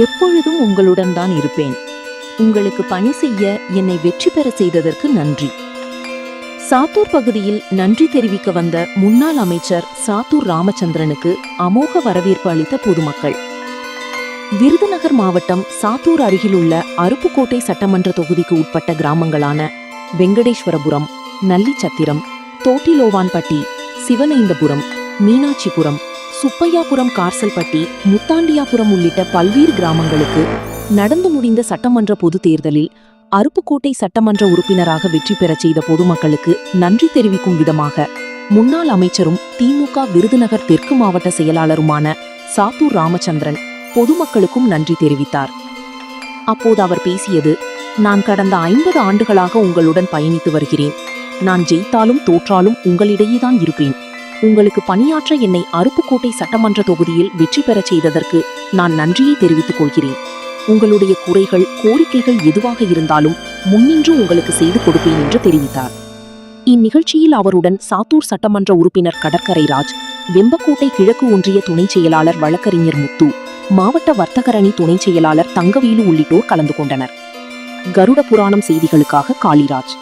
எப்பொழுதும் உங்களுடன் தான் இருப்பேன். உங்களுக்கு பணி செய்ய என்னை வெற்றி பெற செய்ததற்கு நன்றி. சாத்தூர் பகுதியில் நன்றி தெரிவிக்க வந்த முன்னாள் அமைச்சர் சாத்தூர் ராமச்சந்திரனுக்கு அமோக வரவேற்பு அளித்த பொதுமக்கள். விருதுநகர் மாவட்டம் சாத்தூர் அருகிலுள்ள அருப்புக்கோட்டை சட்டமன்ற தொகுதிக்கு உட்பட்ட கிராமங்களான வெங்கடேஸ்வரபுரம், நல்லிச்சத்திரம், தோட்டிலோவான்பட்டி, சிவனைந்தபுரம், மீனாட்சிபுரம், சுப்பையாபுரம், கார்சல்பட்டி, முத்தாண்டியாபுரம் உள்ளிட்ட பல்வேறு கிராமங்களுக்கு நடந்து முடிந்த சட்டமன்ற பொது தேர்தலில் அருப்புக்கோட்டை சட்டமன்ற உறுப்பினராக வெற்றி பெறச் செய்த பொதுமக்களுக்கு நன்றி தெரிவிக்கும் விதமாக முன்னாள் அமைச்சரும் திமுக விருதுநகர் தெற்கு மாவட்ட செயலாளருமான சாத்தூர் ராமச்சந்திரன் பொதுமக்களுக்கும் நன்றி தெரிவித்தார். அப்போது அவர் பேசியது, நான் கடந்த 50 ஆண்டுகளாக உங்களுடன் பயணித்து வருகிறேன். நான் ஜெயித்தாலும் தோற்றாலும் உங்களிடையேதான் இருப்பேன். உங்களுக்கு பணியாற்ற என்னை அருப்புக்கோட்டை சட்டமன்ற தொகுதியில் வெற்றி பெறச் செய்ததற்கு நான் நன்றியை தெரிவித்துக் கொள்கிறேன். உங்களுடைய குறைகள், கோரிக்கைகள் எதுவாக இருந்தாலும் முன்னின்று உங்களுக்கு செய்து கொடுப்பேன் என்று தெரிவித்தார். இந்நிகழ்ச்சியில் அவருடன் சாத்தூர் சட்டமன்ற உறுப்பினர் கடற்கரை ராஜ், வெம்பக்கோட்டை கிழக்கு ஒன்றிய துணை செயலாளர் வழக்கறிஞர் முத்து, மாவட்ட வர்த்தகரணி துணை செயலாளர் தங்கவேலு உள்ளிட்டோர் கலந்து கொண்டனர். கருட புராணம் செய்திகளுக்காக காளிராஜ்.